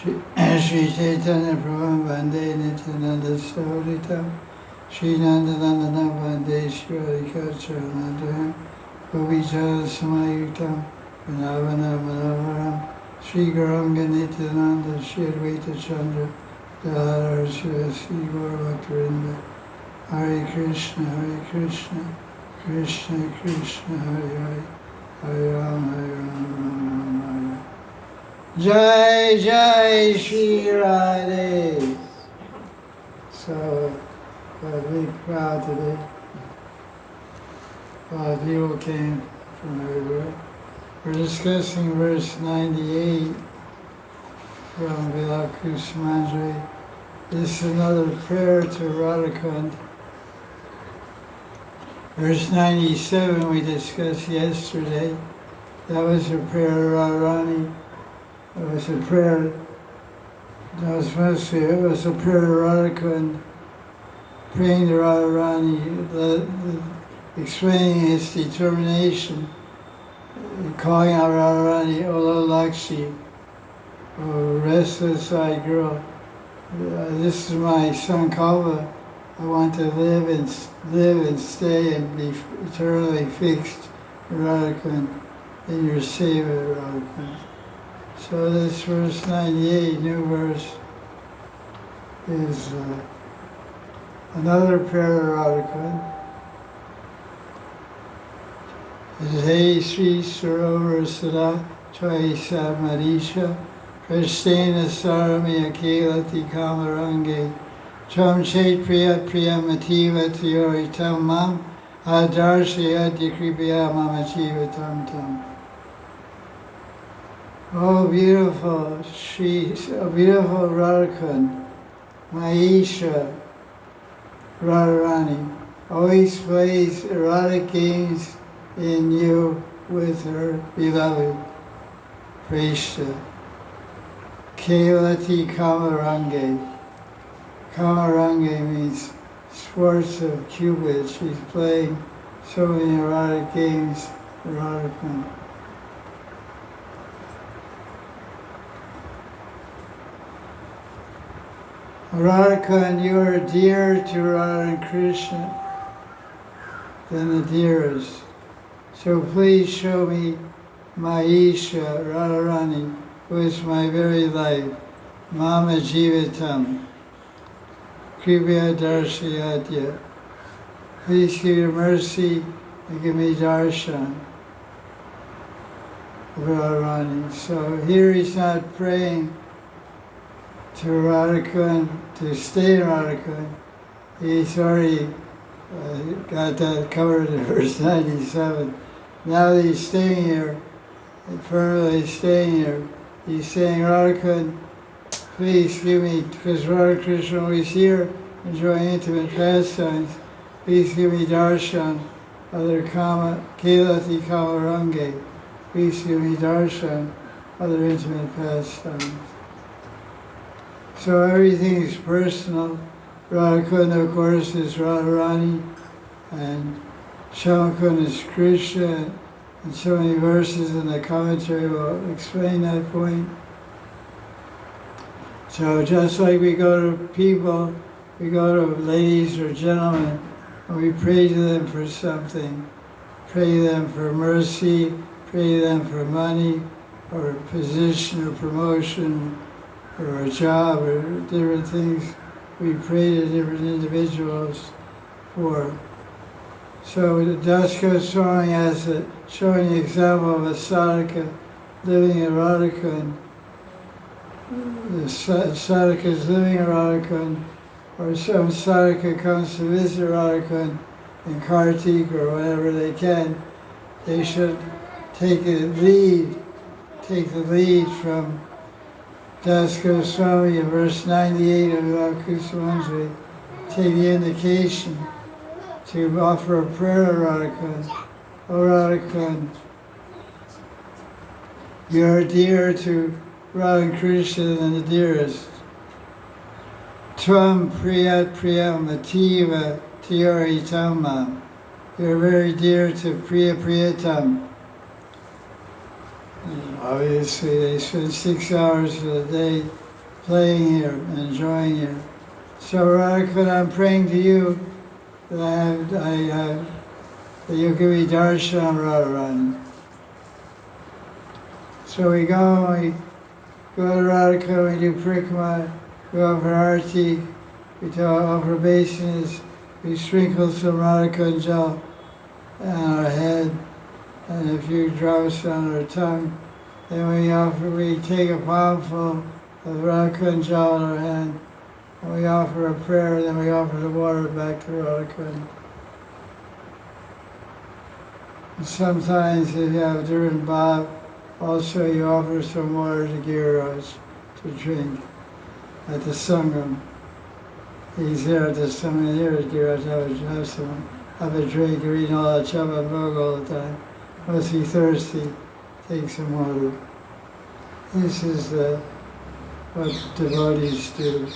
Shri Chaitanya Prabhu Bande Nityananda Sauritam Shri Nandanandana Bande Shrivarika Charanadham Govichara Samayuktam Vinavana Manavaram Shri Garanga Nityananda Shri Advaita Chandra Dahara Shri Gaur Bhaktarinda Hare Krishna Krishna Krishna Hare Hare Hare Ram Ram Hare Jai Jai Sri Radhe. So, a big crowd today. A lot of people came from everywhere. We're discussing verse 98 from Vilapa Kusumanjali. This is another prayer to Radha Kund. Verse 97 we discussed yesterday. That was a prayer to Radharani. It was a prayer, it was a prayer to Radha Kund, praying to Radharani, explaining his determination, calling out Radharani, Olo Lakshi, oh restless-eyed girl. This is my sankalpa. I want to live and stay and be eternally fixed, Radha Kund, in your Seva, Radha Kund. So this verse 98, new verse, is another prayer to Radha Kund. Jai Sri Sarovar Sada Chai Samarisha Prasthena Sarami Akelati Kamarange Cham Chet Priyat Priyamativa Tiyori Tam Mam Adarshi Adya Kripiya Mama Jiva Tam Tam. Oh, beautiful beautiful Radha Kund, Maisha Radharani, always plays erotic games in you with her beloved Krishna. Kelati Kamarange. Kamarange means sports of Cupid. She's playing so many erotic games, Radha Kund. Radha Kund, you are dear to Radha and Krishna than the dearest. So please show me Maisha Radharani, who is my very life, Mama Jivatam, Kripya Darshayatya. Please give your mercy and give me darshan of Radharani. So here he's not praying to Radha Kund, to stay in Radha Kund. He's already got that covered in verse 97. Now that he's staying here, permanently staying here, he's saying, Radha Kund, please give me, because Radha Krishna always here, enjoying intimate pastimes, please give me darshan, other kama, kelati kama range, please give me darshan, other intimate pastimes. So everything is personal. Radha Kund, of course, is Radharani, and Shama Kund is Krishna, and so many verses in the commentary will explain that point. So just like we go to people, we go to ladies or gentlemen, and we pray to them for something. Pray to them for mercy, pray to them for money, or position or promotion, or a job, or different things we pray to different individuals for. So the Das Goswami has showing the example of a sadhaka living in Radha Kund. The sadhaka is living in Radha Kund, or some sadhaka comes to visit Radha Kund in Kartik or whenever they can. They should take the lead from Das Goswami in verse 98 of Vilapa Kusumanjali, take the indication to offer a prayer to Radha Kund. O Radha Kund, you are dear to Radha and Krishna than the dearest. Tvam priyat priyam ativa tiyori tamam. You are very dear to Priya Priyatam. Obviously, they spend 6 hours of the day playing here, enjoying here. So Radha, I'm praying to you that that you give me darshan on Radharani. So we go to Radha, we do prikrama, we offer arti, we offer obeisance, we sprinkle some Radhakunjal on our head and a few drops on our tongue. Then we take a palmful of Radhakunjal in our hand, and we offer a prayer, and then we offer the water back to Radharani. Sometimes if you have during Bhav, also you offer some water to Giriraj to drink at the Sangam. He's there at the Sangam, here at Giriraj, have a drink, you're eating all that chapa bhog all the time. Once he's thirsty, take some water. This is what devotees do.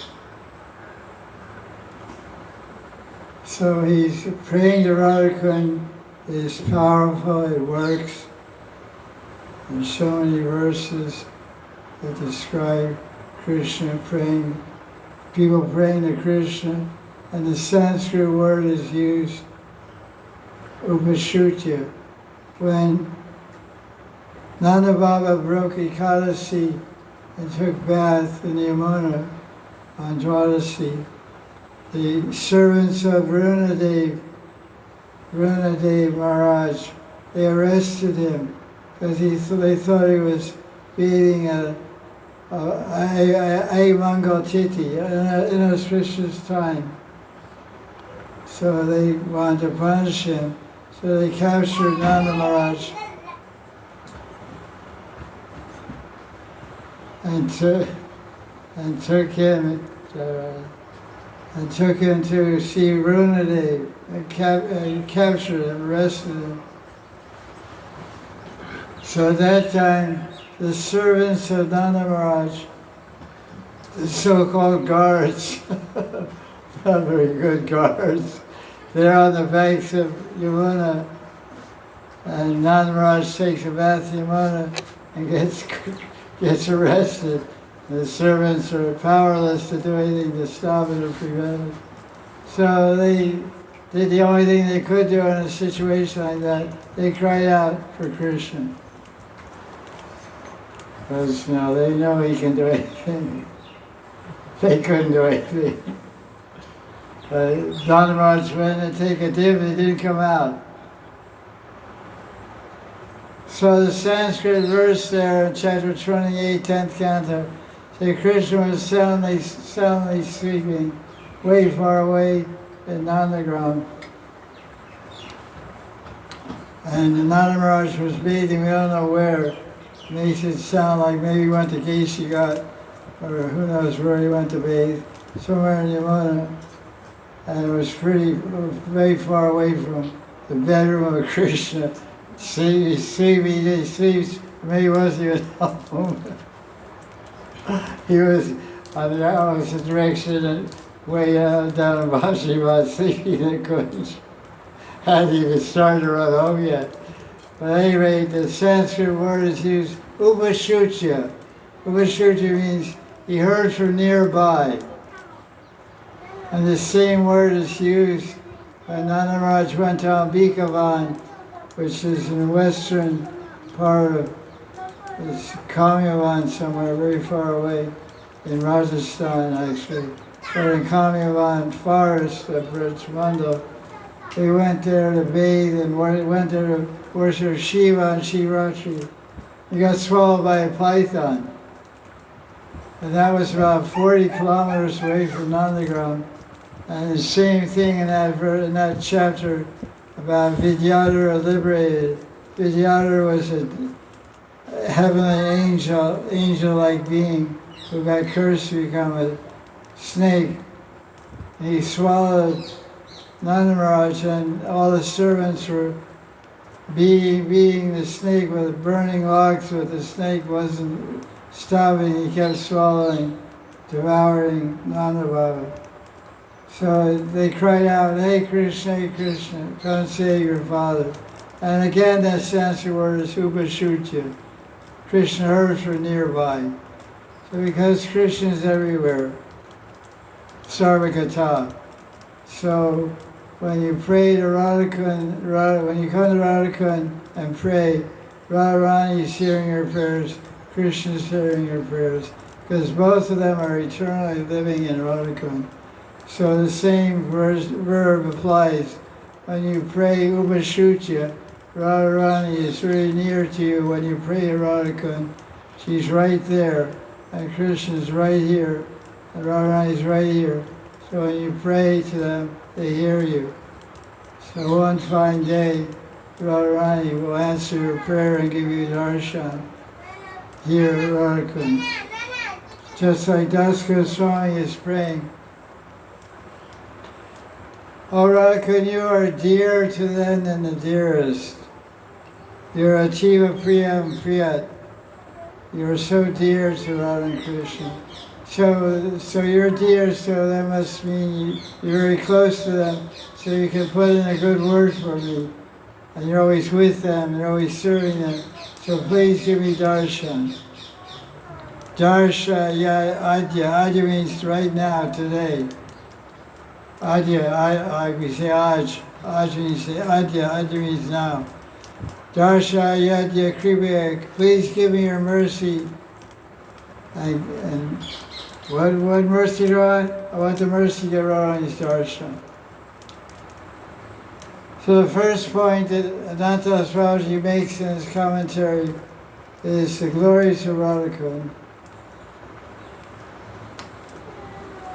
So he's praying to Radharani is powerful, it works. There's so many verses that describe Krishna praying, people praying to Krishna, and the Sanskrit word is used, upashutya. When Nanda Baba broke Ekadasi and took bath in the Yamuna on Dwadasi, the servants of Raghunatha Maharaj, they arrested him because they thought he was beating a Mangal Titi, an inauspicious time. So they wanted to punish him. So they captured Nanda Maharaj and took him to see Raghunatha and captured him, arrested him. So at that time, the servants of Nanda Maharaj, the so-called guards, not very good guards, they're on the banks of Yamuna, and Nanda Maharaj takes a bath in Yamuna and gets arrested. The servants are powerless to do anything to stop it or prevent it. So they did the only thing they could do in a situation like that. They cried out for Krishna. Because now they know he can do anything. They couldn't do anything. Nanda Maharaj went and take a dip and it didn't come out. So the Sanskrit verse there in chapter 28, 10th canto, says Krishna was soundly sleeping way far away in Nandagram. And Nanda Maharaj was bathing, we don't know where. It makes it sound like maybe he went to Keshigat, or who knows where he went to bathe, somewhere in Yamuna. And it was very far away from the bedroom of Krishna. He sleeps, maybe he wasn't even home. He was on the opposite direction and way down in Bajibad sleeping in Kund. Hadn't even started to run home yet. But at any rate, the Sanskrit word is used, upashutya. Upashutya means he heard from nearby. And the same word is used when Nanda Maharaj went to Ambikavan, which is in the western part of it's Kamyavan somewhere very far away, in Rajasthan actually. But in Kamyavan forest of Brajmandal, they went there to bathe and went there to worship Shiva and Shivratri. He got swallowed by a python. And that was about 40 kilometers away from Nandagram. And the same thing in that chapter about Vidyadhara liberated. Vidyadhara was a heavenly angel-like being who got cursed to become a snake. And he swallowed Nanda Maharaj, and all the servants were beating the snake with burning logs, but the snake wasn't stopping. He kept swallowing, devouring Nanda Baba. So they cried out, "Hey Krishna, come and save your father." And again, that Sanskrit word is upashutya. Krishna heard from nearby. because Krishna is everywhere. Sarvagata. So when you pray to Radha, when you come to Radha and pray, Radharani is hearing your prayers, Krishna is hearing your prayers, because both of them are eternally living in Radha. So the same verb applies. When you pray Upashutya, Radharani is very near to you. When you pray Radha, she's right there, and Krishna is right here, and Radharani is right here. So when you pray to them, they hear you. So one fine day, Radharani will answer your prayer and give you darshan here at Radha. Just like Das Goswami is praying. Oh Radha, you are dear to them than the dearest. You're Achiva Priyam Priyat. You're so dear to Radha and Krishna. So you're dear, so that must mean you're very close to them, so you can put in a good word for me. And you're always with them, you're always serving them. So please give me darshan. Darsha ya adya. Adya means right now, today. Adya, we say aj. Aj means adya. Adya means now. Darsha yadya kripa. Please give me your mercy. And what mercy do I want? I want the mercy to get Radharani's darshan. So the first point that Ananta Babaji makes in his commentary is the glories of Radha.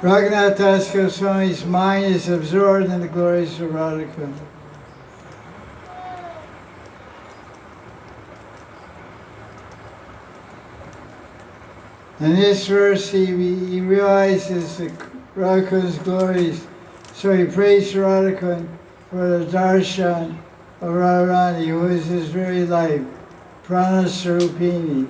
Raghunatha Das Goswami's mind is absorbed in the glories of Radha. In this verse, he realizes the Radha's glories, so he prays to Radha for the darshan of Radharani, who is his very life, Prana Sarupini.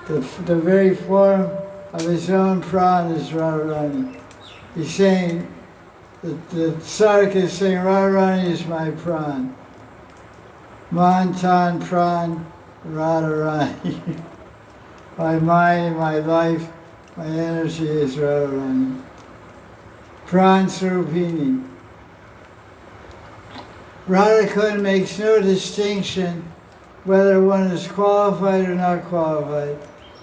The very form of his own prana is Radharani. He's saying, the sadhaka is saying, Radharani is my pran. Man tan pran Radharani. My mind, my life, my energy is Radharani. Pran Sarupini. Radha makes no distinction whether one is qualified or not qualified.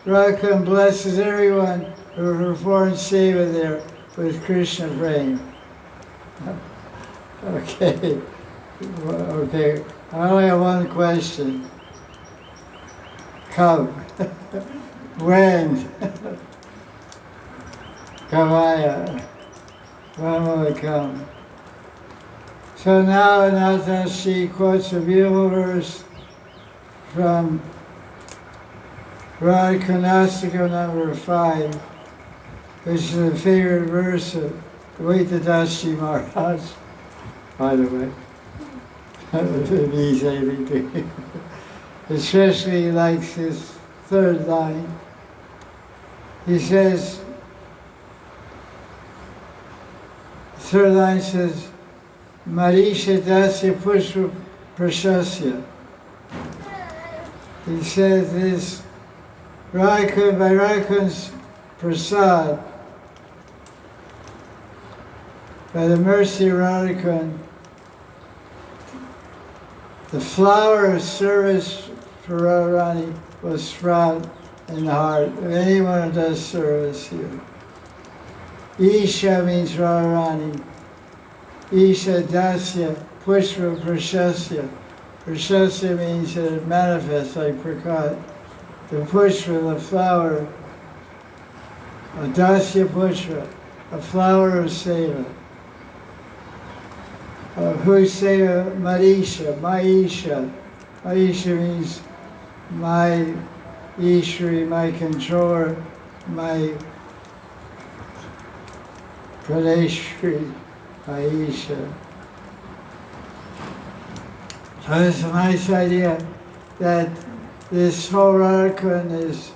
Radha blesses everyone who performs Seva there with Krishna praying. Okay. Okay. I only have one question. Come. When? Kavaya. When will it come? So now Ananta she quotes a beautiful verse from Radha Nastika number 5, which is a favorite verse of Raghunatha Das Maharaj, by the way. It means everything. Especially he likes his third line. He says, third line says, Marisha Dasya Pushpa Prashasya. He says this, by Radha's prasad, by the mercy of Radha, the flower of service for Radharani will sprout in the heart of anyone who does service here. Isha means Radharani. Isha Dasya Pushpa Prashasya. Prashasya means that it manifests like prakat. The pushpa, the flower, a dasya pushpa, a flower of seva. Who's seva? Marisha, Maisha. Maisha means my Ishri, my controller, my Pradeshri, Maisha. So it's a nice idea that this whole Radha is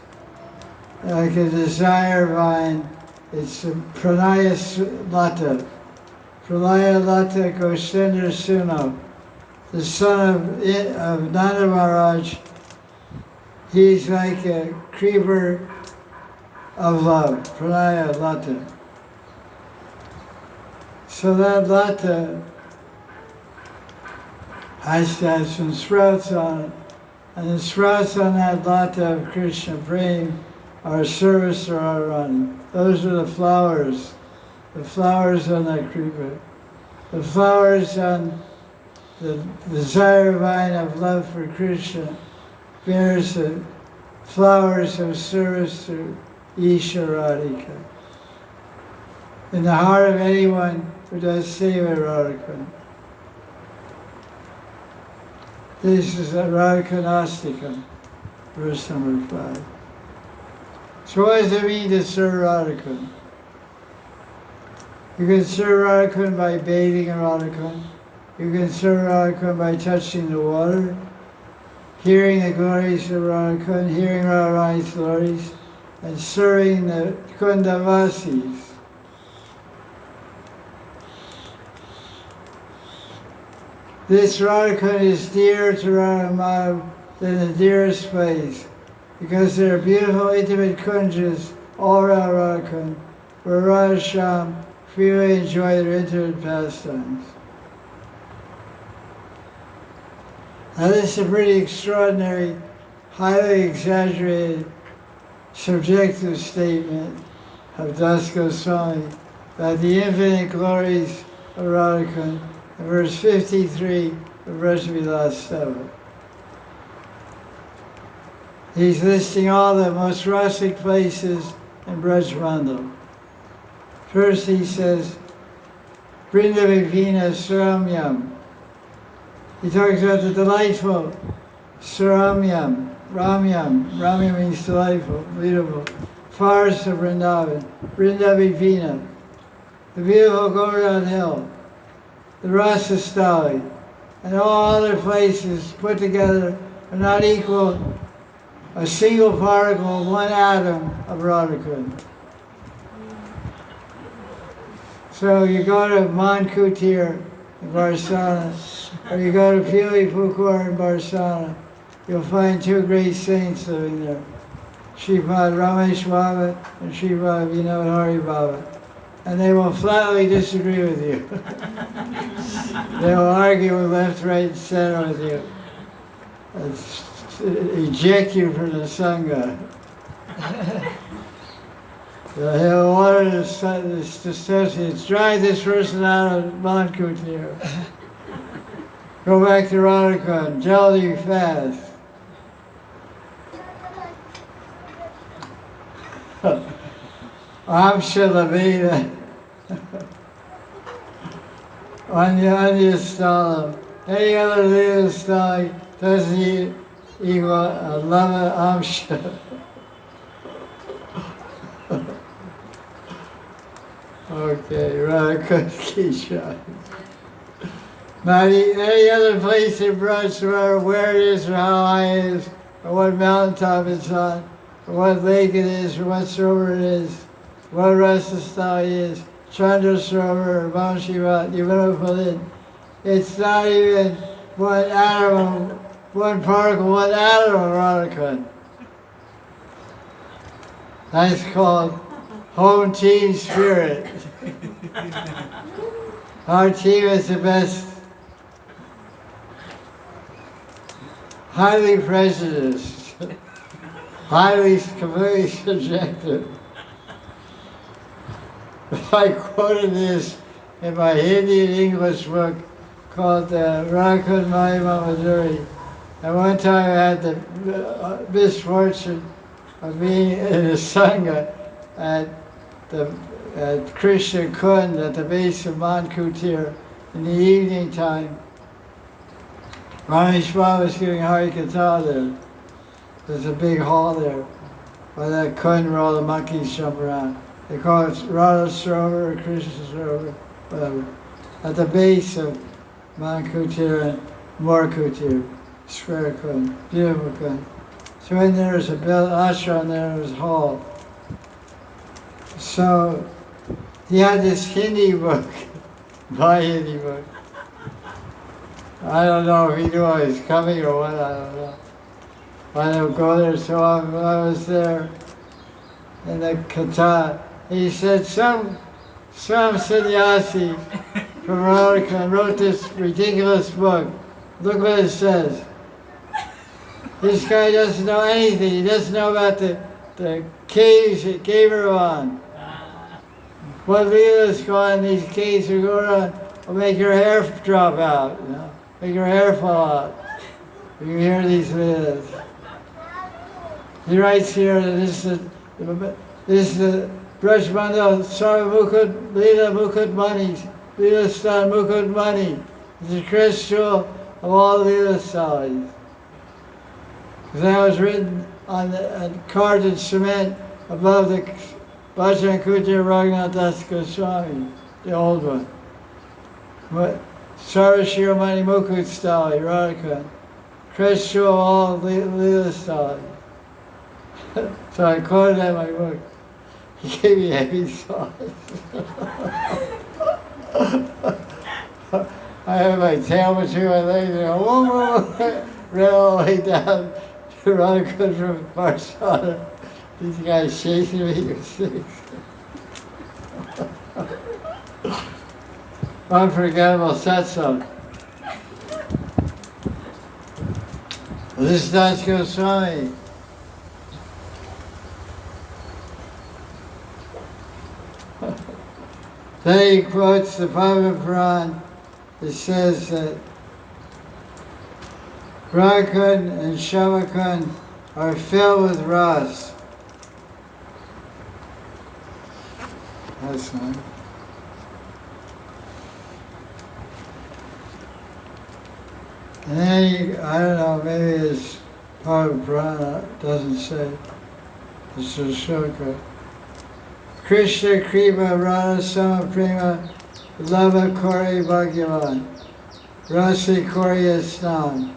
like a desire vine. It's a pranaya lata. Pranaya lata Gosendra Suno, the son of Nanda Maharaj, He's like a creeper of love, pranaya lata. So that lata has to have some sprouts on it. And the sprouts on that lata of Krishna praying are service to Radharani. Those are the flowers on that creeper. The flowers on the desire vine of love for Krishna bears the flowers of service to Isha Radhika. In the heart of anyone who does Seva Radhika. This is a Radhakanastikam, verse number 5. So what does it mean to serve Radhakund? You can serve Radhakund by bathing in Radhakund. You can serve Radhakund by touching the water, hearing the glories of Radhakund, hearing Radharani's glories, and serving the Kundavasis. This Radhakund is dear to Radha Madhav than the dearest place, because there are beautiful intimate kunjas all around Radhakund, where Radha Shyam freely enjoy their intimate pastimes. Now this is a pretty extraordinary, highly exaggerated, subjective statement of Das Goswami about the infinite glories of Radhakund in verse 53 of Vrajvilas Stava. He's listing all the most rustic places in Brajmandal. First he says, Vrindavivina Saramyam. He talks about the delightful Saramyam, Ramyam. Ramyam means delightful, beautiful. Forests of Vrindavan, Vrindavivina. The beautiful Govardhan Hill, the Rasastali, and all other places put together are not equal a single particle, one atom of Radhakund. So you go to Mankutir in Barsana, or you go to Pili Pukur in Barsana, you'll find two great saints living there, Shripad Ramesh Baba and Shripad Vinod Hari Baba. And they will flatly disagree with you. They will argue with left, right, and center with you. Eject you from the Sangha. He'll order the associates, drive this person out of Mankutir. Go back to Radhakund, jolly fast. Amsha Lavina. Anya Stalam. Any other little style doesn't equal a lava Amsha. Okay, Radhakund Kisha. Not any other place in Braj, no matter where it is or how high it is, or what mountaintop it's on, or what lake it is, or what srovar it is, what Rasastali is, Chandra Srovar, or Vanshivat, Yavana. It's not even one atom, one particle, one atom of Radhakund. That's called home team spirit. Our team is the best. Highly prejudiced, highly, completely subjective. I quoted this in my Hindi and English book called Radharani and Her Manjaris. And one time I had the misfortune of being in a Sangha at Krishna Kund at the base of Mankutir in the evening time. Ramesh Baba was giving Hari Katha there. There's a big hall there by that Kund where all the monkeys jump around. They call it Radha Sarovar or Krishna Sarovar, whatever. At the base of Mankutir and Morkutir, Square Kund, beautiful Kund. So in there is a ashram, there was a hall. So he had this Hindi book, my Hindi book. I don't know if he knew I was coming or what, I don't know. I don't go there so often. When I was there in the Kata, he said some sannyasi from Radha wrote this ridiculous book. Look what it says. This guy doesn't know anything. He doesn't know about the caves that gave her on. What leelas go on these caves will go around will make your hair drop out, you know, make your hair fall out. You hear these leelas. He writes here that this is the Brajmanda Sarvamukut Leela Mukut Mani, Leela Stan Mukut Mani. It's a crystal of all Leela Salis. Because that was written on carded cement above the Bhajan Kutir Raghunatha Das Goswami, the old one. Sarvashirmani Mukut Stali, Radha. Crystal of all Leela Salis. So I quoted that in my book. He gave me heavy sauce. I had my tail between my legs and ran all the way down to Radha from Barcelona. These guys chasing me with sticks. Unforgettable satsang. This is Das Goswami. Then he quotes the Bhagavad Puran. It says that Raghunatha and Shavakund are filled with ras. That's nice. And then I don't know, maybe it's Bhagavad Puran doesn't say. It's a shloka. Krishna Kripa Radha Sama Prema Lava Kori Bhagavan Rasi Kori Asnam.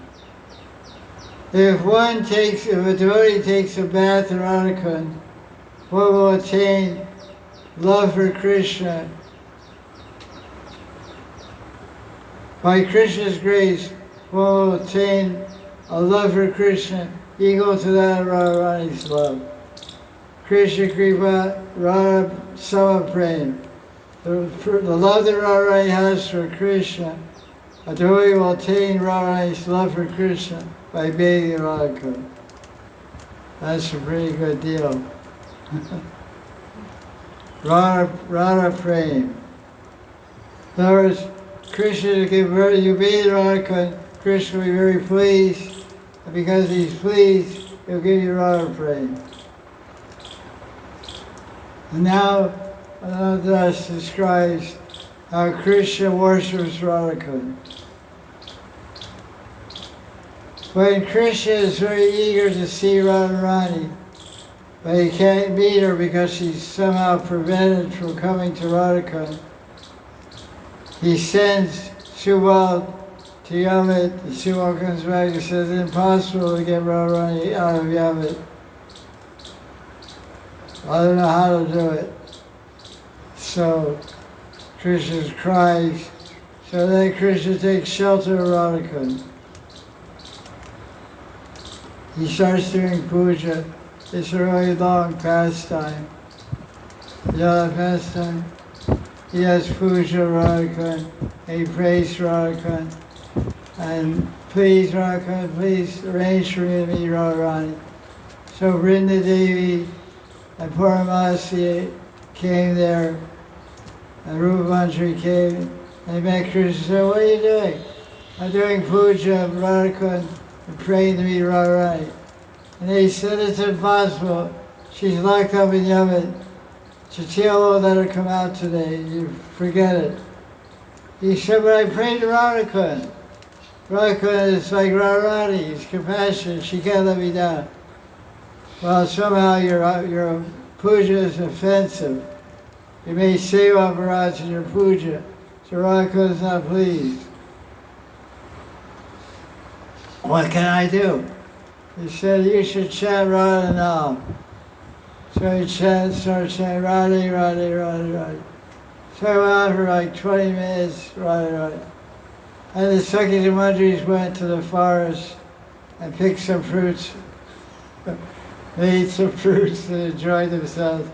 If a devotee takes a bath in Radha, one will attain love for Krishna. By Krishna's grace, one will attain a love for Krishna equal to that of Radharani's love. Krishna Kripa Radha Sama Prem. The love that Radharani has for Krishna, a devotee will attain Radharani's love for Krishna by bathing in Radha. That's a pretty good deal. Radha Prem. In other words, Krishna to give birth, you bathe in Radha, Krishna will be very pleased, and because he's pleased, he'll give you Radha Prem. And now, Raghunatha Das describes how Krishna worships Radha. When Krishna is very eager to see Radharani, but he can't meet her because she's somehow prevented from coming to Radha, he sends Subal to Yamit. Subal comes back and says it's impossible to get Radharani out of Yamit. I don't know how to do it. So Krishna cries. So then Krishna takes shelter of Radha. He starts doing puja. It's a really long pastime. You know that pastime? He has puja of Radha. He prays Radha. And please Radha, please arrange for me to meet Radharani. So Vrinda Devi and Puramasi came there, and Rupamanjari came, and they met Krishna and said, what are you doing? I'm doing puja of Radha and praying to meet Radharani. And they said, it's impossible. She's locked up in Yamit. Chaitanya won't let her come out today. You forget it. He said, but I prayed to Radha. Radha is like Radharani. He's compassionate. She can't let me down. Well, somehow your puja is offensive. You made Seva Maharaj in your puja, so Radha is not pleased. What can I do? He said, you should chant Radha now. So he started chanting Radhe, Radhe, Radhe, Radhe. So I went on for like 20 minutes, Radhe, Radhe. And the Sakya Manjaris went to the forest and picked some fruits They eat some fruits and enjoy themselves.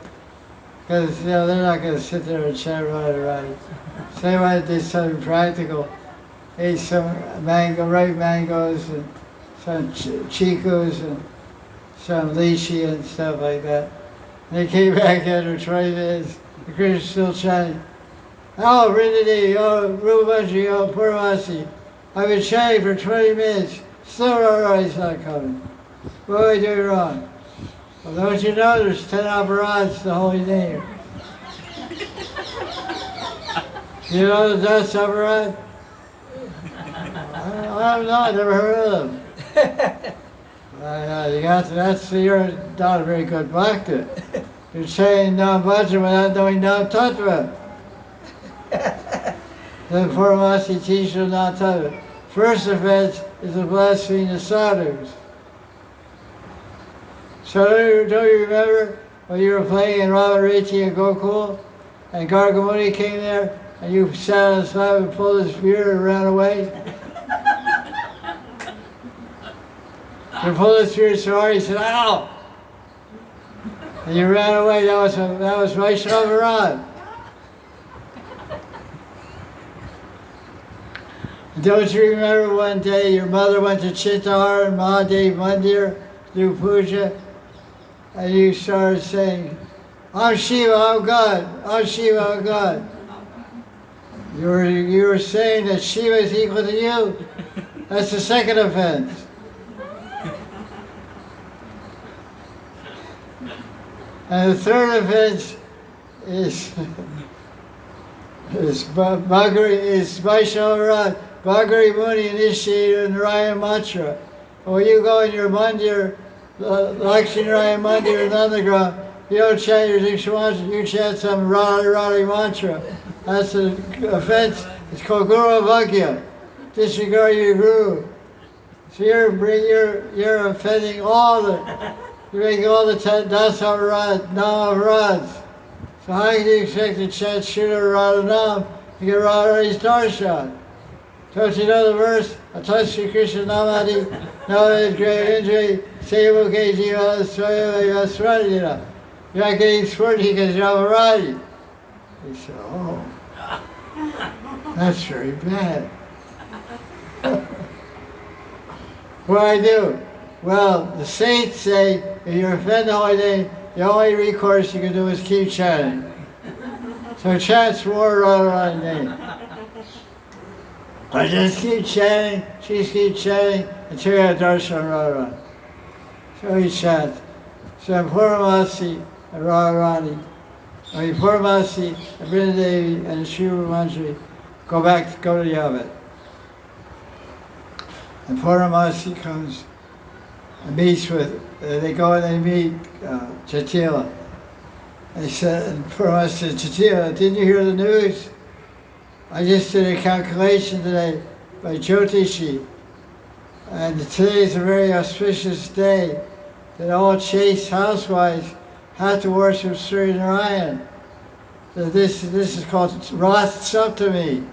Because, they're not going to sit there and chat around. So they want to do something practical. Ate some ripe mangoes and some chicos and some lychee and stuff like that. And they came back after 20 minutes. The Krishna's still chanting, "Oh, Radharani, oh, Babaji, oh, Purusottama. I've been chanting for 20 minutes. Still Radharani's not coming. What are we doing wrong?" "Well, don't you know there's 10 operads, the holy name?" "You know the dasi operad?" I don't know, I never heard of them. You're not a very good bhakta. You're saying Nam Bhajan without knowing Nam Tattva. The Purusottama teaches Nam Tattva. First offense is the blaspheming the sadhus. So don't you remember when you were playing in Ravariti and Gokul, and Gargamuni came there, and you sat on his lap and pulled his beard and ran away? You pulled his beard so hard, he said, "Ow!" And you ran away. That was Vaishnava. Don't you remember one day your mother went to Chittahar and Mahadev Mandir to do puja, and you started saying, "I'm Shiva, I'm God, I'm Shiva, I'm God." You were saying that Shiva is equal to you. That's the second offense. And the third offense is Vaishnava. Bhagari Muni initiated Narayan mantra. When you go in your mandir, Lakshmi Narayan mandir in Nandagram, you don't chant your Diksha mantra, you chant some Radharani mantra. That's an offense. It's called Guru Avagya. Disregard your guru. So you're offending you're making all the 10 dasi Nam. So how can you expect to chant Shuddha Radhanam and get Radharani's darshan? Don't you know the verse? Atas Shri Krishna Namadi, Navadid Great Injury, Seva Jiva Swaya Yasradina. You're not getting squirty because you have a radi. He said, "Oh, that's very bad." What do I do? Well, the saints say, if you offend the holy name, the only recourse you can do is keep chanting. So chant more Radharani name. I just keep chanting, just keep chanting, until you have darshan Radharani. So he chants. So Purusottama and Radharani, Purusottama and Vrindadevi and Sri Manjari go to the Yavat. And Purusottama comes and meets they go and they meet Jatila. They said, and Purusottama said, "Jatila, didn't you hear the news? I just did a calculation today by Jyotishi, and today is a very auspicious day that all chaste housewives have to worship Sri Narayan. So this is called Rath Saptami.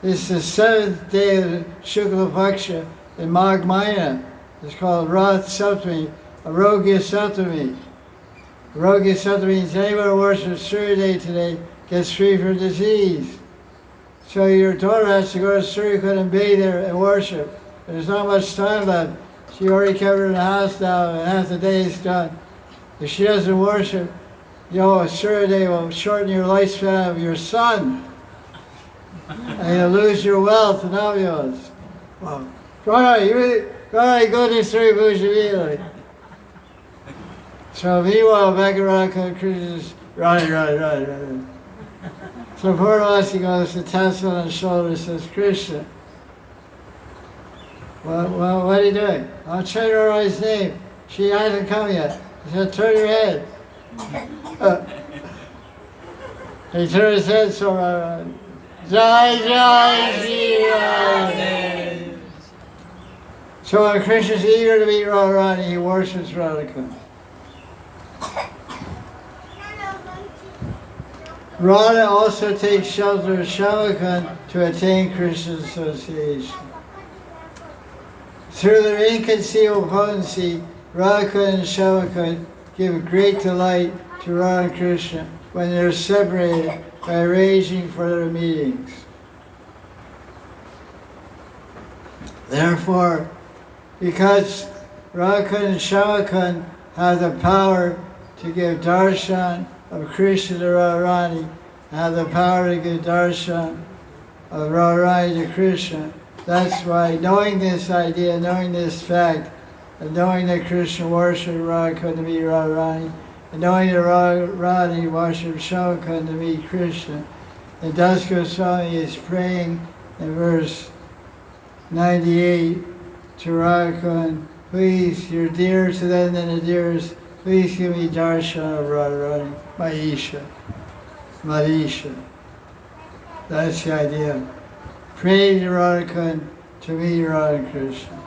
This is the 7th day of the Shukla Paksha in Magh Mahina. It's called Rath Saptami, Arogya Saptami. Arogya Saptami means anyone who worships Surya Day today gets free from disease. So your daughter has to go to Suryakund and bathe there and worship. There's not much time left. She already kept her in the house now and half the day is done. If she doesn't worship, Surya Day will shorten your lifespan of your son. And you'll lose your wealth and amulets. Well, Right, go to Sri Puja immediately. So meanwhile, back around Krishna's right. So Purusottama goes to taps on his shoulder and says, "Krishna, well, what are you doing? I'm chanting Radharani's name. She hasn't come yet." He said, "Turn your head." He turned his head so Radharani. Jai Sri Radhe. So when Krishna's eager to meet Radharani, he worships Radha. Radha also takes shelter of Shamakund to attain Krishna's association. Through their inconceivable potency, Radha and Vishakha give great delight to Radha and Krishna when they're separated by arranging for their meetings. Therefore, because Radha and Vishakha have the power to give darshan of Krishna to Radharani, have the power to give darshan of Radharani to Krishna. That's why, knowing this idea, knowing this fact, and knowing that Krishna worshipped Radha to meet Radharani, and knowing that Radharani worshipped Vishakha to meet Krishna, and Das Goswami is praying in verse 98 to Radha, please, you're dearer to them than the dearest, please give me darshan of Radharani, my Isha, Marisha. That's the idea. Pray to Radha to meet Radha Krishna.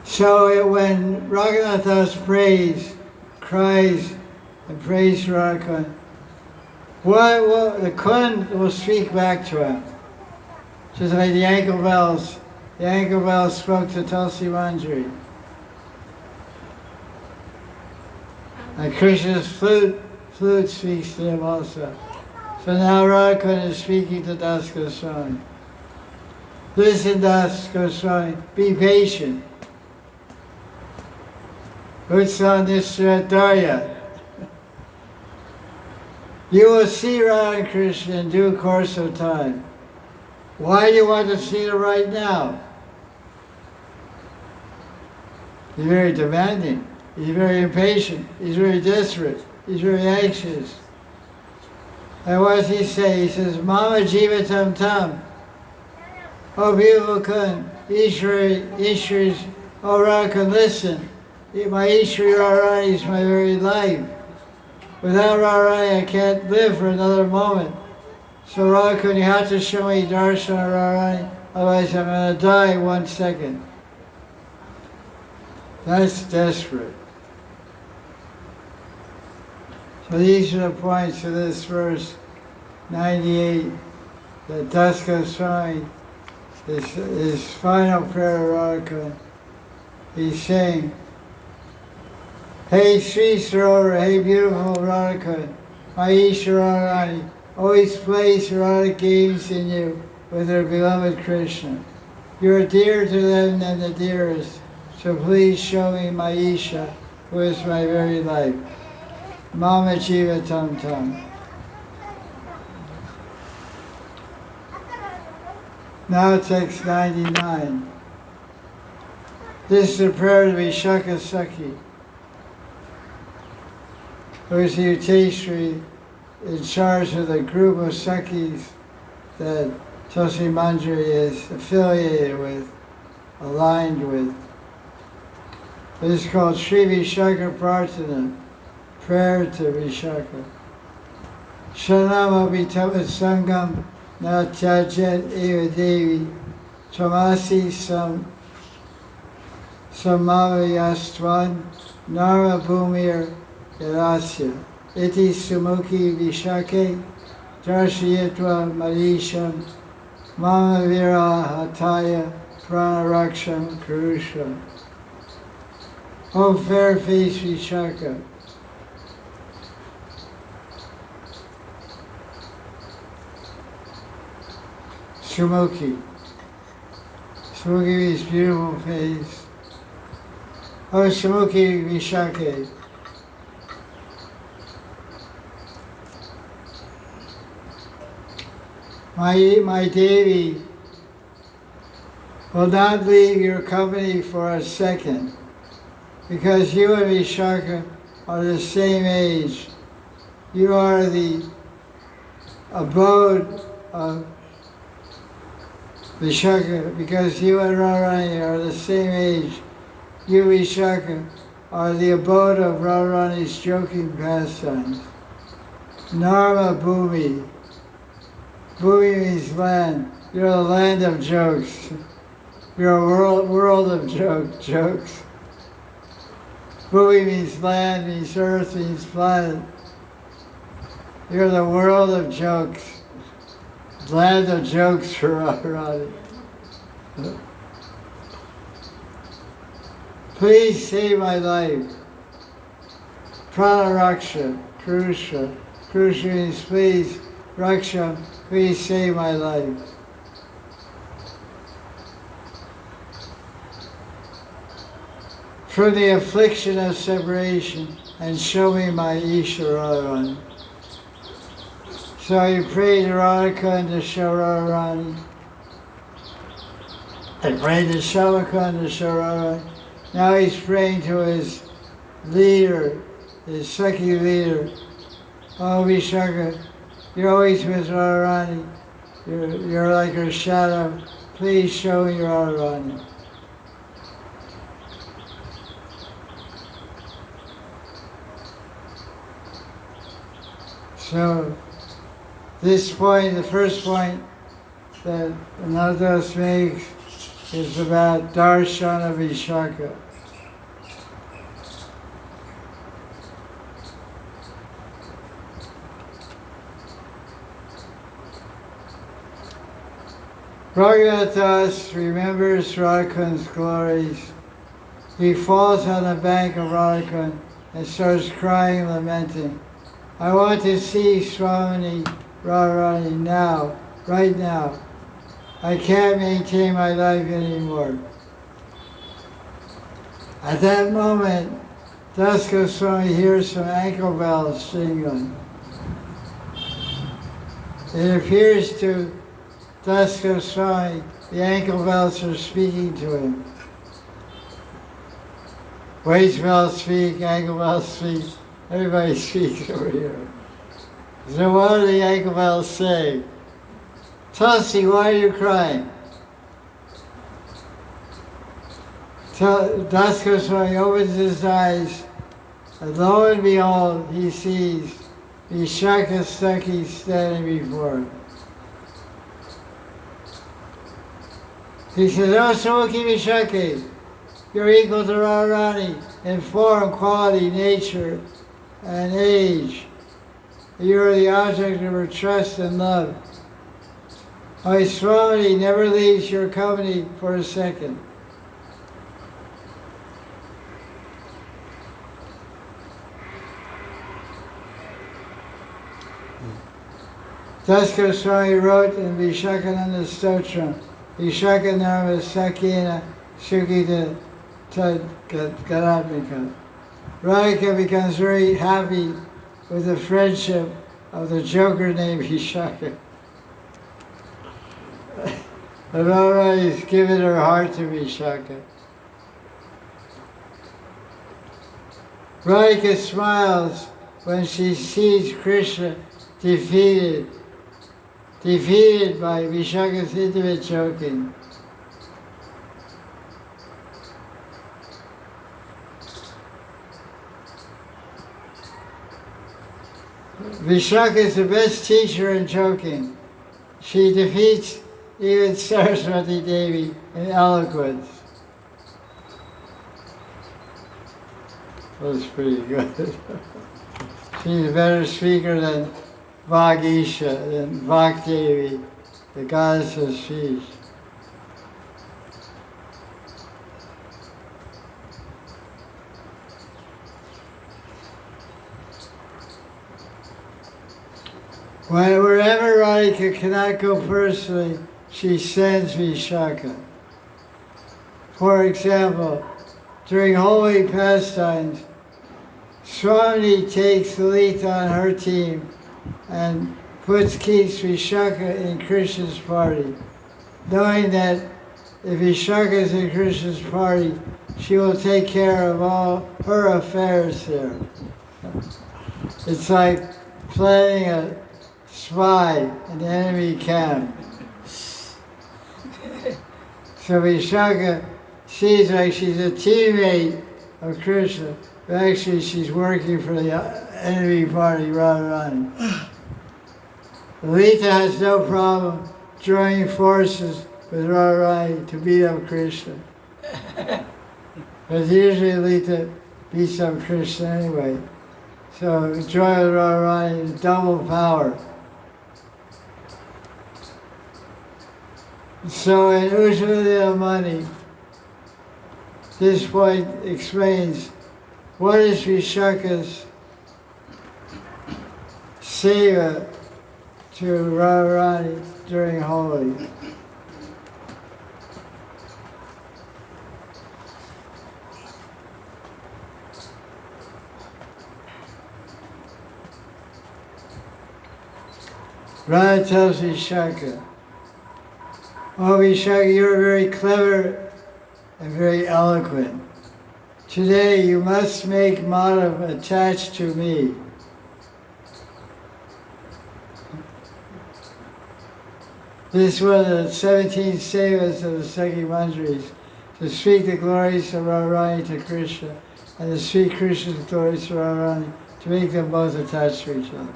So when Raghunatha Das cries and prays Radha, the Kund will speak back to him. Just like the ankle bells spoke to Tulsi Manjari. And Krishna's flute speaks to him also. So now Radha is speaking to Das Goswami. Listen, Das Goswami, be patient. Utsan Nisradarya. You will see Radha and Krishna in due course of time. Why do you want to see them right now? He's very demanding. He's very impatient. He's very desperate. He's very anxious. And what does he say? He says, Mama Jiva Tam Tam. Oh, beautiful Kund, Ishwari, oh, Radha, listen. My Ishwari Radharani is my very life. Without Radharani, I can't live for another moment. So Radha, you have to show me darshan of Radharani, otherwise I'm going to die in 1 second. That's desperate. So these are the points of this verse 98, that Das Goswami, his final prayer to Radha, he's saying, Hey Sri Sarora, hey beautiful Radha, my Isha Radharani, always place Radha games in you with her beloved Krishna. You are dearer to them than the dearest, so please show me my Isha, who is my very life. Mama Jiva Tam Tam. Now text 99. This is the prayer to Vishakha Sakhi, who is the Uteshri in charge of the group of Sakhis that Tulsi Manjari is affiliated with, aligned with. This is called Sri Vishakha Prarthana, prayer to Vishakha. Shanam abhitavat sangam na tyajet eva devi tamasi samavayastvan nara bhumir yarasya iti sumukhi vishake darshayatva marisham mama vira hataya pranaraksham kurusha. O fair face Vishakha, Sumukhi. Sumukhi means beautiful face. Oh, Sumukhi Vishakha. My Devi will not leave your company for a second, because you and Vishakha are the same age. You are the abode of Vishakha, because you and Radharani are the same age. You, Vishakha, are the abode of Radharani's joking pastimes. Narma Bhumi. Bhumi means land. You're the land of jokes. You're a world of jokes. Bhumi means land, means earth, means planet. You're the world of jokes. Land of jokes for Radharani. Please save my life. Prana Raksha, Krusha. Krusha means please, Raksha, please save my life. From the affliction of separation, and show me my Isha Radharani. So he prayed to Radha to show Radharani. He prayed to Shavakund to show Radharani. Now he's praying to his leader, his Sakhi leader. Oh, Vishakha, you're always with Radharani. You're like her shadow. Please show me Radharani. So, this point, the first point that Raghunatha makes is about Darshan of Vishakha. Raghunatha Das remembers Radhakund's glories. He falls on the bank of Radhakund and starts crying, lamenting. I want to see Srimati Radharani now, right now. I can't maintain my life anymore. At that moment, Das Goswami hears some ankle bells jingling. It appears to Das Goswami the ankle bells are speaking to him. Waist bells speak, ankle bells speak. Everybody speaks over here. So what do the ankle bells say? Tulsi, why are you crying? Das Goswami opens his eyes, and lo and behold, he sees Vishakha Sakhi standing before him. He says, oh, Sumukhi Vishakha, you're equal to Radharani in form, quality, nature, and age. You are the object of her trust and love. My Swami never leaves your company for a second. Das Goswami wrote in Vishakha Stotra, Vishakha Narva Sakina Sukhita Tad Garatmika. Radhika becomes very happy with the friendship of the joker named Vishakha. And Radharani has given her heart to Vishakha. Radhika smiles when she sees Krishna defeated by Vishakha's intimate joking. Vishakha is the best teacher in joking. She defeats even Saraswati Devi in eloquence. That's pretty good. She's a better speaker than Vagisha, than Vakdevi, the goddess of speech. Wherever Radhika cannot go personally, she sends Vishakha. For example, during holy pastimes, Swami takes Lalita on her team and keeps Vishakha in Krishna's party, knowing that if Vishakha is in Krishna's party, she will take care of all her affairs there. It's like planning a spy in the enemy camp. So Vishakha seems like she's a teammate of Krishna, but actually she's working for the enemy party, Radharani. Lalita has no problem joining forces with Radharani to beat up Krishna. But usually Lalita beats up Krishna anyway. So joy with Radharani is double power. So in Ujjvala Mani, This point explains what is Vishakha's Seva to Radharani during Holi. Radha tells Vishakha, "Oh Vishakha, you're very clever and very eloquent. Today you must make Madan attached to me." This is one of the 17 Sevas of the Sakhi Manjaris, to speak the glories of Radharani to Krishna, and to speak Krishna's glories to Radharani, to make them both attached to each other.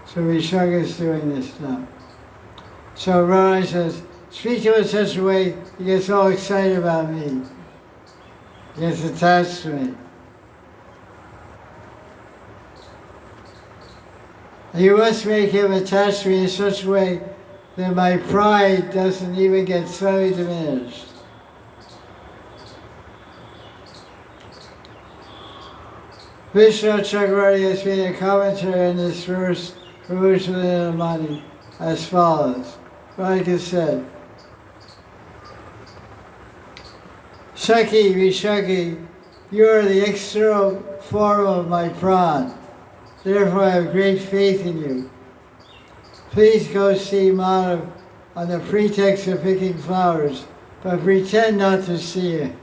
So Vishakha is doing this now. So Radharani says, speak to him in such a way he gets all excited about me. He gets attached to me. And you must make him attached to me in such a way that my pride doesn't even get slightly diminished. Vishnu Chakravarti has made a commentary on this verse from Purusottama and Madan as follows. Like I said, Sakhi, Vishakha, you are the external form of my pran. Therefore I have great faith in you. Please go see Madan on the pretext of picking flowers, but pretend not to see him.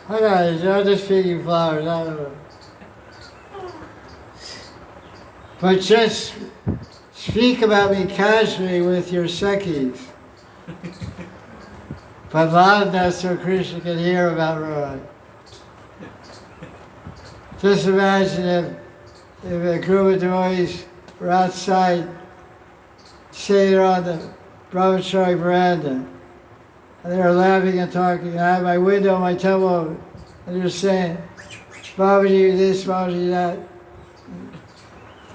I got I'm just picking flowers, I don't know. But just speak about me casually with your Sakhis. But loud enough so Krishna can hear about Radha. Just imagine if a group of devotees were outside, say they're on the brahmachari veranda, and they were laughing and talking. I have my window, my temple, and they're saying, Babaji this, Babaji that.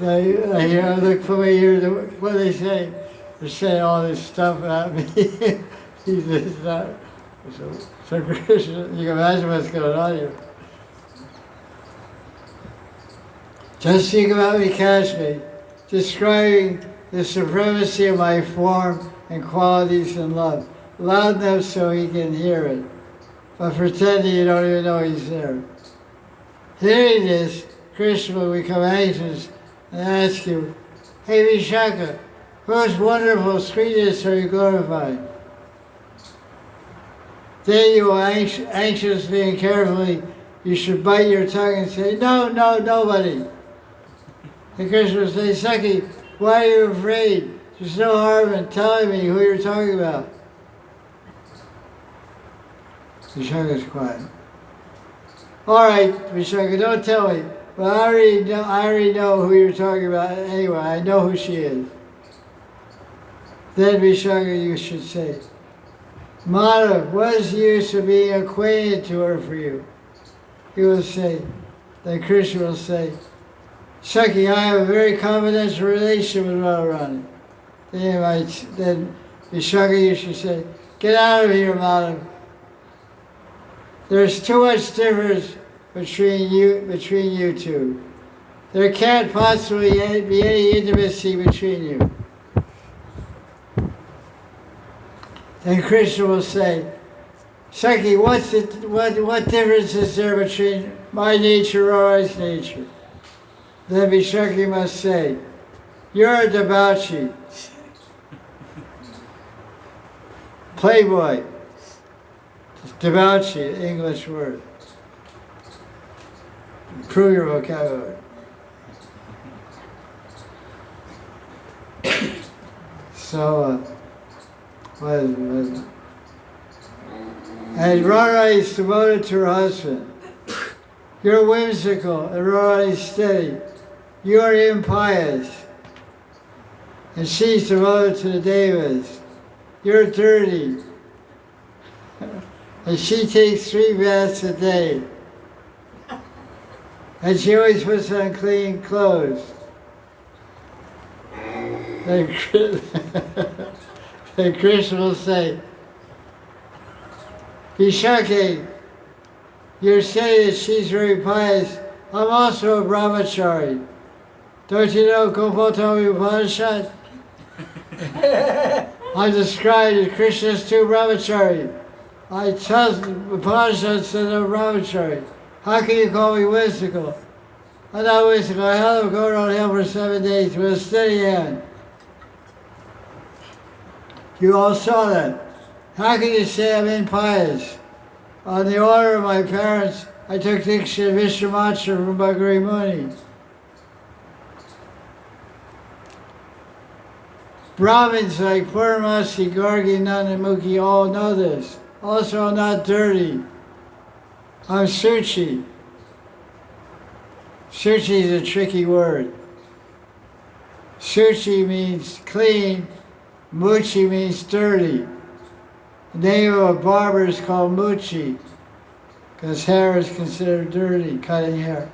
I hear, look for me here, what they say? They're saying all this stuff about me. He's this, that. So Krishna, you can imagine what's going on here. Just speak about me casually, describing the supremacy of my form and qualities and love, loud enough so he can hear it, but pretending you don't even know he's there. Hearing this, Krishna will become anxious and ask you, hey Vishakha, whose wonderful sweetness are you glorifying? Then you will anxiously and carefully, you should bite your tongue and say, no, nobody. And Krishna will say, Sakhi, why are you afraid? There's no harm in telling me who you're talking about. Vishakha is quiet. All right, Vishakha, don't tell me. But I already know who you're talking about anyway. I know who she is. Then Vishakha, you should say, Madhav, what is the use of being acquainted to her for you? He will say, then Krishna will say, Sakhi, I have a very confidential relationship with Radharani. Then Vishakha, you should say, get out of here, Madhav. There's too much difference between you two. There can't possibly be any intimacy between you. Then Krishna will say, Sakhi, what difference is there between my nature or Radha's nature? Then Vishakha must say, you're a debauchee, playboy. Debauchee, English word. Improve your vocabulary. So, what is it? And Radha is devoted to her husband. You're whimsical and Radha is steady. You're impious. And she's devoted to the devas. You're dirty. And she takes 3 baths a day. And she always puts on clean clothes. then Krishna will say, Vishakha, you're saying that she's very pious. I'm also a brahmachari. Don't you know Gopal told me Upanishad? I described as Krishna's two brahmachari. I trust Upanishad said I'm brahmachari. How can you call me whimsical? I'm not whimsical. I held him go around hill for 7 days with a steady hand. You all saw that. How can you say I'm impious? On the order of my parents, I took Diksha Vishwamatra from Bhagari Muni. Brahmins like Purnamasi, Gargi, Nandamukhi all know this. Also, I'm not dirty. I'm Suchi. Suchi is a tricky word. Suchi means clean, Muchi means dirty. The name of a barber is called Muchi, because hair is considered dirty, cutting hair.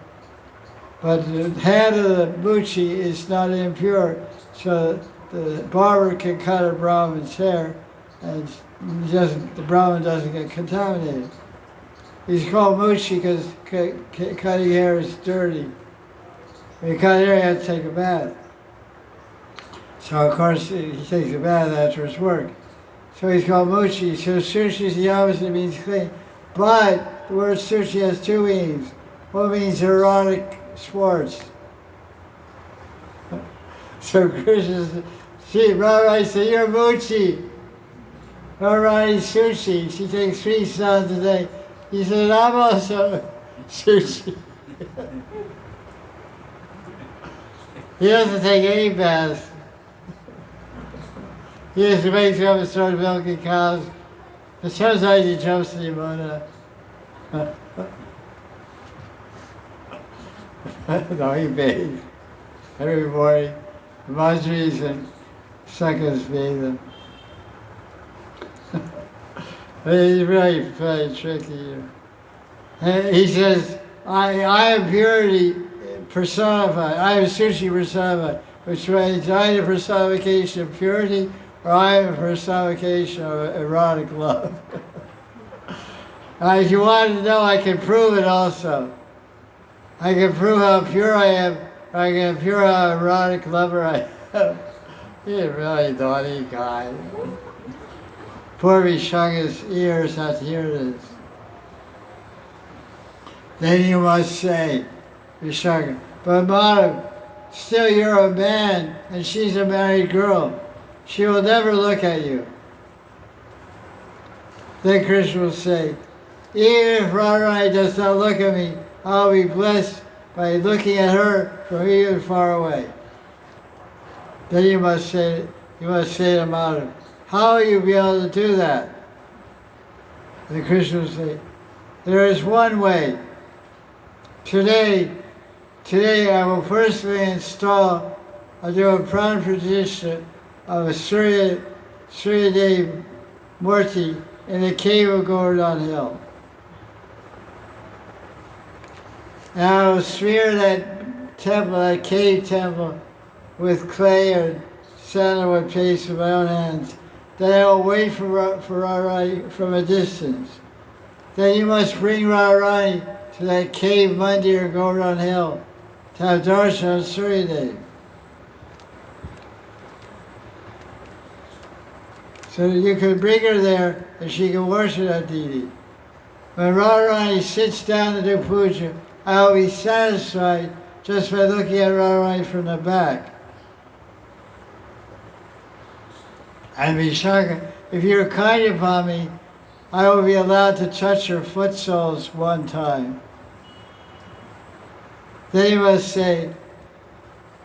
But the head of the Muchi is not impure, so the barber can cut a Brahmin's hair, and the Brahmin doesn't get contaminated. He's called Muchi because cutting hair is dirty. When you cut hair, you have to take a bath. So of course he takes a bath after his work. So he's called Muchi. So Suchi is the opposite, means clean. But the word Suchi has two meanings. One means erotic sports. So Krishna, see, Radharani said, you're Muchi. Radharani's Suchi. She takes 3 snans a day. He said, I'm also Suchi. He doesn't take any baths. He just wakes up and starts milking cows. But sometimes he jumps in the Yamuna. No, he bathes every morning. The Manjaris and Sakas bathe him. He's really, very tricky. And he says, I am purity personified. I am Suchi personified, which means I am a personification of purity, or I am a personification of erotic love. If you want to know, I can prove it also. I can prove how pure I am, or I can prove how erotic lover I am. He's a really naughty guy. Poor Vishakha's ears have to hear this. Then you must say, Vishakha, but Madan, still you're a man and she's a married girl. She will never look at you. Then Krishna will say, even if Radharani does not look at me, I'll be blessed by looking at her from even far away. Then you must say to Madan, how will you be able to do that? Then Krishna will say, there is one way. Today I will personally install, I'll do a pran pratishtha of a Surya Dev Murti in the cave of Govardhan Hill. And I will smear that temple, that cave temple, with clay or sandalwood paste with my own hands. Then I will wait for Radharani from a distance. Then you must bring Radharani to that cave mandir Govardhan Hill to have darshan of Surya Dev. So that you can bring her there and she can worship that deity. When Radharani sits down to do puja, I will be satisfied just by looking at Radharani from the back. And Vishakha, if you're kind upon me, I will be allowed to touch your foot soles one time. Then you must say,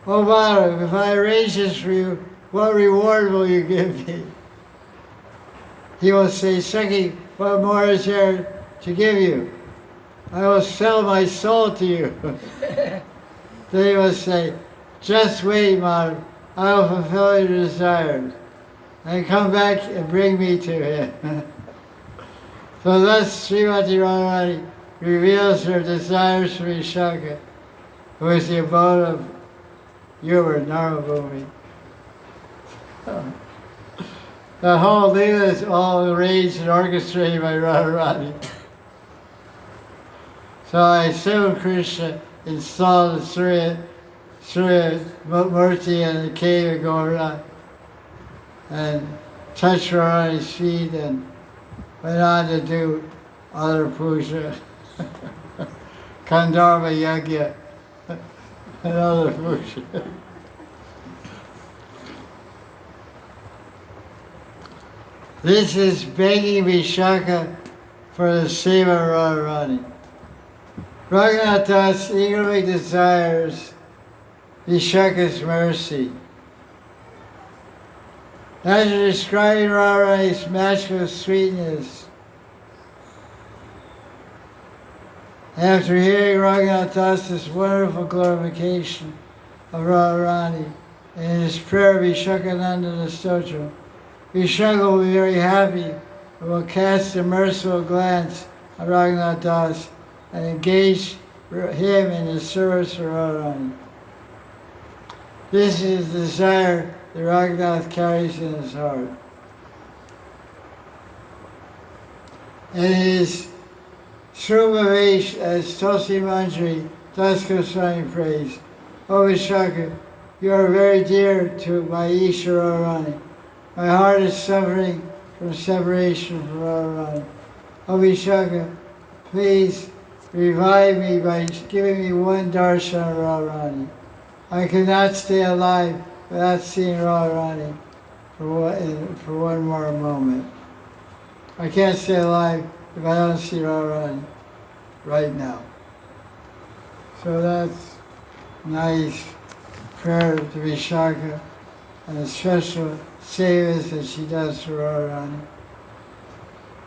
oh Maharaj, if I arrange this for you, what reward will you give me? He will say, Sakhi, what more is there to give you? I will sell my soul to you. Then he must say, just wait, Maharaj, I will fulfill your desires. And come back and bring me to him. So thus Srimati Radharani reveals her desires for Vishakha, who is the abode of Yuva, Narmabhumi. The whole Leela is all arranged and orchestrated by Radharani. So I assume Krishna installed the Surya Murti in the cave of Govardhan and touched Radharani's feet and went on to do other puja, Kandharva Yagya, and other puja. This is begging Vishakha for the Seva Radharani. Raghunatha Das eagerly desires Vishakha's mercy. After describing Radharani's matchless sweetness, after hearing Raghunatha Das's wonderful glorification of Radharani in his prayer Vishakhanandana Stotra, Vishakha will be very happy and will cast a merciful glance at Raghunatha Das and engage him in the service of Radharani. This is the desire that Raghunath carries in his heart. And his Srumavesh as Tulsi Manjari, Das Goswami prays, O Vishakha, you are very dear to my Isha Radharani. My heart is suffering from separation from Radharani. O Vishakha, please revive me by giving me one darshan of Radharani. I cannot stay alive without seeing Radharani for one more moment. I can't stay alive if I don't see Radharani right now. So that's nice prayer to Vishakha and the special sevas that she does for Radharani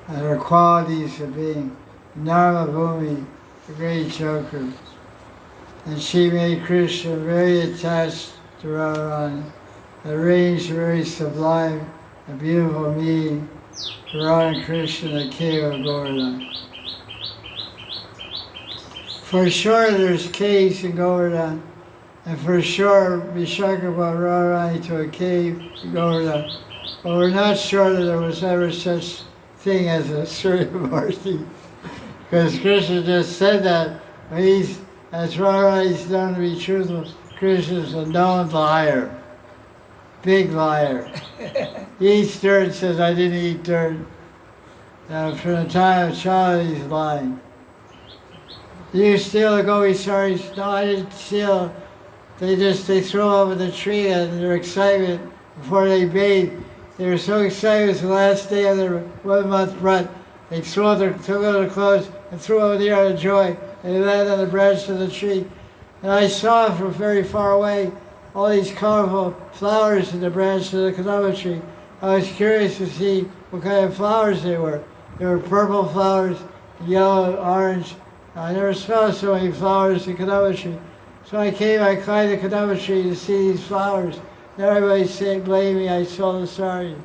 and her qualities of being Narma Bhumi, the great joker. And she made Krishna very attached to Radharani, arranged a very sublime and beautiful meeting for Radha and Krishna in the cave of Govardhan. For sure there's caves in Govardhan, and for sure Vishakha brought Radharani to a cave in Govardhan, but we're not sure that there was ever such thing as a Surya Murti, because Krishna just said that, but as Radharani's known to be truthful, Krishna's a known liar, big liar. He eats dirt, says, I didn't eat dirt. From the time of childhood, he's lying. Did you steal the gobi saris? No, I didn't steal. They throw over the tree and their excitement before they bathe. They were so excited, it was the last day of their 1 month rut. They took off their clothes and threw over the air of joy. They landed on the branch of the tree. And I saw from very far away all these colorful flowers in the branch of the kadamba tree. I was curious to see what kind of flowers they were. They were purple flowers, yellow, orange. I never smelled so many flowers in kadamba tree. So I climbed the kadamba tree to see these flowers. And everybody blamed me, I told them sorry.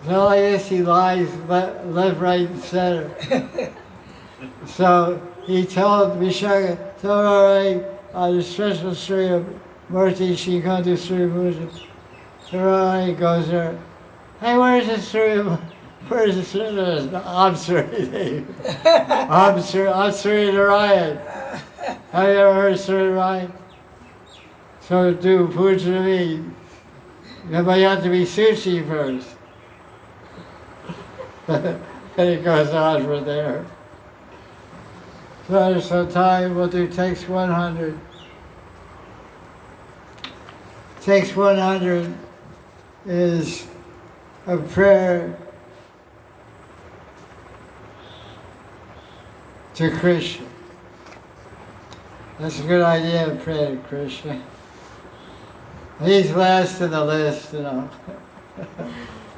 So like this, he lies left, right, and center. So he told Vishakha, tell Radharani the special Surya Murti, she can do Surya Puja. So Radharani goes there. Hey, where's the Surya? Where's the Surya? I'm Surya. I'm Surya Narayan. Have you ever heard of Surya Narayan? So do puja to me. But you have to be sushi first. And it goes on from there. So time we'll do text 100. Text 100 is a prayer to Krishna. That's a good idea to pray to Krishna. He's last in the list, you know.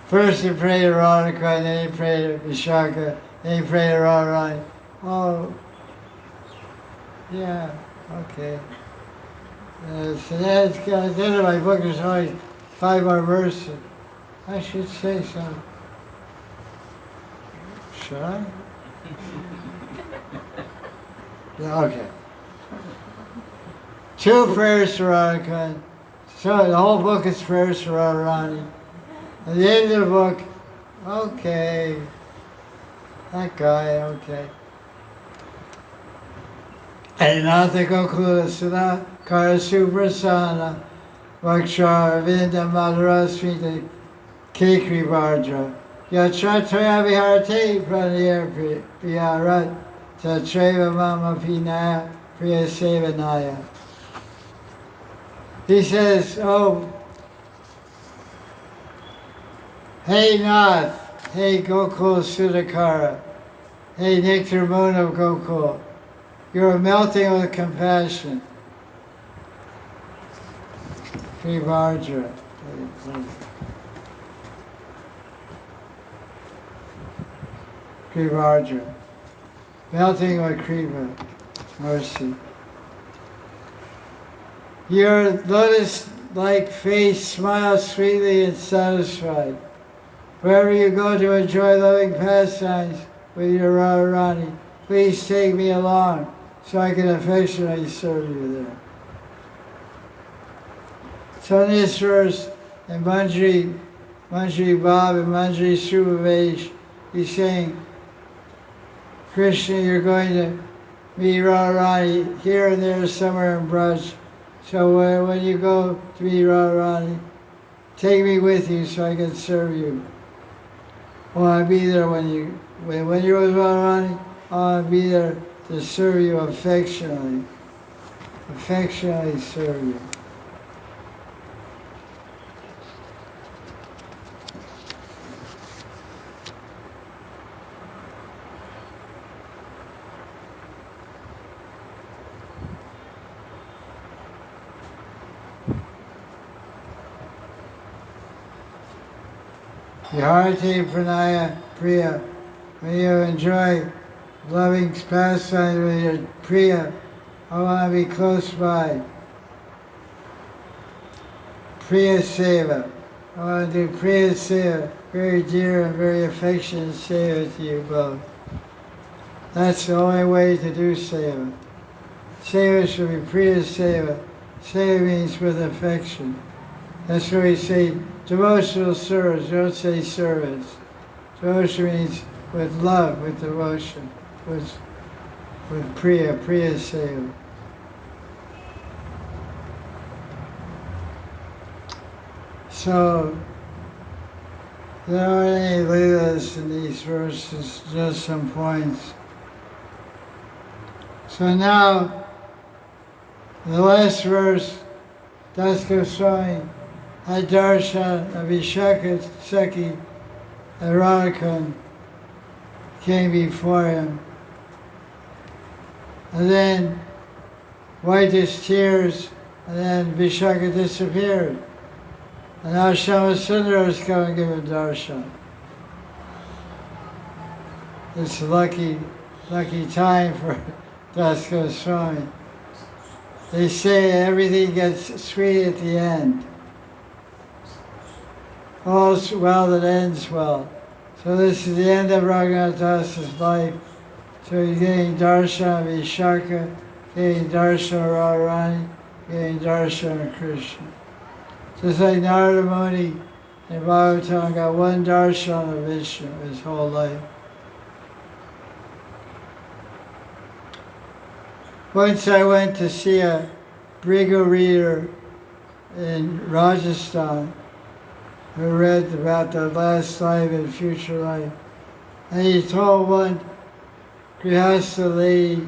First you pray to Radharani, then you pray to Vishakha, then you pray to Radharani. Oh, yeah, okay. So that's at the end of my book, there's only 5 more verses. I should say something. Should I? Yeah, okay. 2 prayers to Radharani, So the whole book is prayers for Radharani. At the end of the book, okay, that guy, okay. Adinatha Gokula Sudakara Suprasana Vakshara Vinda Madarasvita Kekri Vardra Yachatoya Viharate Pranir Priyarat Tatreva Mama Pinaya Priya Sevanaya. He says, oh, hey Nath, hey Gokul Sudakara, hey Nectar Moon of Gokul, you're melting with compassion. Krivardra. Krivardra. Melting with Kriva, mercy. Your lotus-like face smiles sweetly and satisfied. Wherever you go to enjoy loving pastimes with your Radharani, please take me along so I can affectionately serve you there. So in this verse, in Manjari Bhav and Manjari Subhavesh, he's saying, Krishna, you're going to meet Radharani here and there somewhere in Braj. So when you go to meet Radharani, take me with you so I can serve you. I want to be there when you're with Radharani. I want to be there to serve you affectionately serve you. Viharati Pranaya Priya, when you enjoy loving pastime with your Priya, I want to be close by. Priya Seva, I want to do Priya Seva, very dear and very affectionate Seva to you both. That's the only way to do Seva. Seva should be Priya Seva. Seva means with affection. That's why we say devotional service, don't say service. Devotion means with love, with devotion, with Priya Seva. So, there aren't any leelas in these verses, just some points. So now, the last verse, Das Goswami had darshan of Vishakha Sakhi and Radha Kund came before him. And then wiped his tears, and then Vishakha disappeared. And now Shyama has come and give him darshan. It's a lucky time for Das Goswami. They say everything gets sweet at the end. All's well that ends well. So this is the end of Raghunatha Das's life. So he's getting darshan of Vishakha, getting darshan of Radharani, getting darshan of Krishna. Just like Narada Muni and Bhagavatam got one darshan of Vishnu his whole life. Once I went to see a Brigu reader in Rajasthan who read about the last life and future life. And he told one Grihastha lady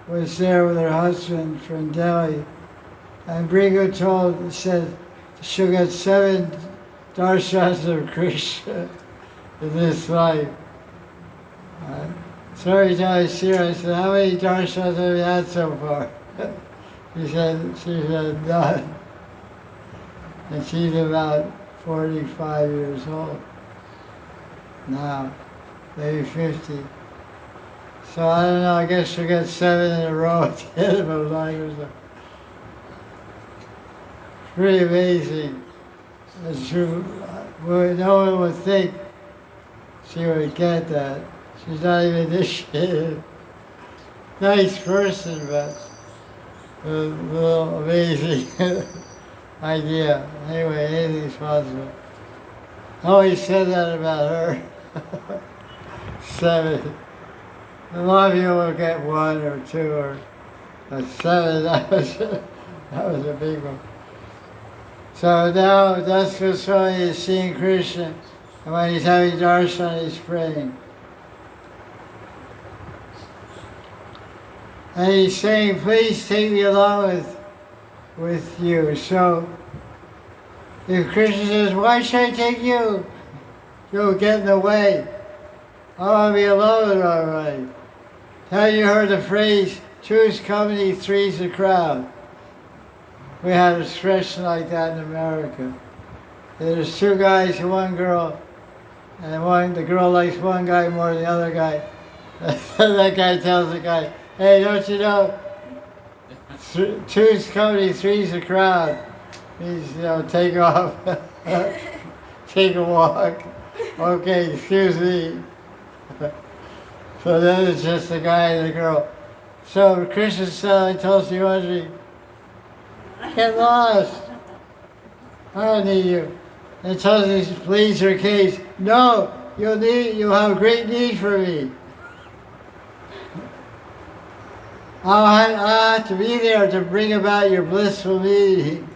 was there with her husband from Delhi. And Brigu said she'll get 7 darshans of Krishna in this life. So every time I see her, I said, how many darshans have you had so far? She said, none. And she's about 45 years old now, maybe 50. So I don't know, I guess she'll get 7 in a row at the end of her life or something. Pretty amazing. It's true. No one would think she would get that. She's not even initiated. Nice person, but a little amazing. idea. Anyway, anything's possible. I always said that about her. 7. A lot of you will get 1 or 2 or but 7. That was a big one. So now Das Goswami is seeing Krishna, and when he's having darshan, he's praying. And he's saying, please take me along with you. So if Krishna says, why should I take you? You'll get in the way. I want to be alone, all right. Have you heard the phrase, 2's company, 3's a crowd? We had an expression like that in America. There's 2 guys and 1 girl, and the girl likes one guy more than the other guy. That guy tells the guy, hey, don't you know, 2's company, 3's a crowd. Means, take off, take a walk. Okay, excuse me. So then it's just the guy and the girl. So Krishna said, I told Srimati, get lost. I don't need you. And tells me, please her case. No, you'll have great need for me. I'll have to be there to bring about your blissful meeting.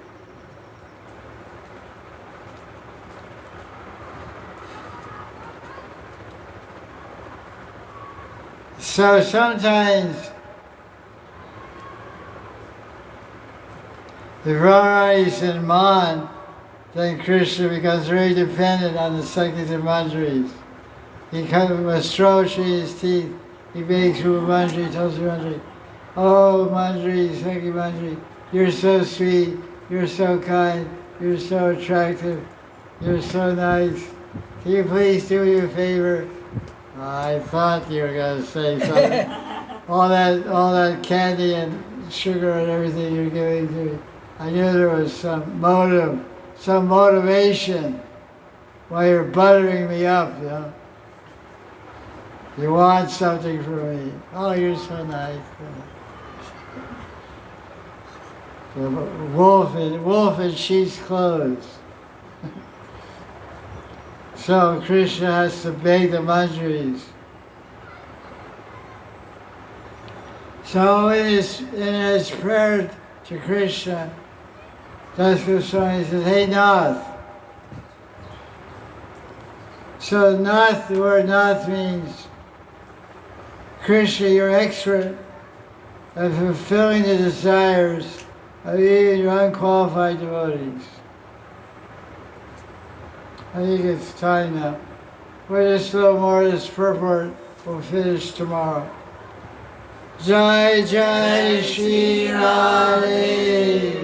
So sometimes the Radharani's in Madan, then Krishna becomes very dependent on the Sankirtan Manjaris. He comes with a straw between his teeth. He begs for a Manjari, tells the Manjari, oh Manjari, Sankirtan Manjari, you're so sweet, you're so kind, you're so attractive, you're so nice. Can you please do me a favor? I thought you were going to say something. all that candy and sugar and everything you're giving to me. I knew there was some motive, some motivation why you're buttering me up, You want something from me. Oh, you're so nice. The wolf in sheep's clothes. So Krishna has to beg the Manjaris. So in his prayer to Krishna, Das Goswami says, hey Nath. So Nath, the word Nath means, Krishna, you're expert at fulfilling the desires of even your unqualified devotees. I think it's time now. With just a little more of this purport, we'll finish tomorrow. Jai Jai Sri Radhe.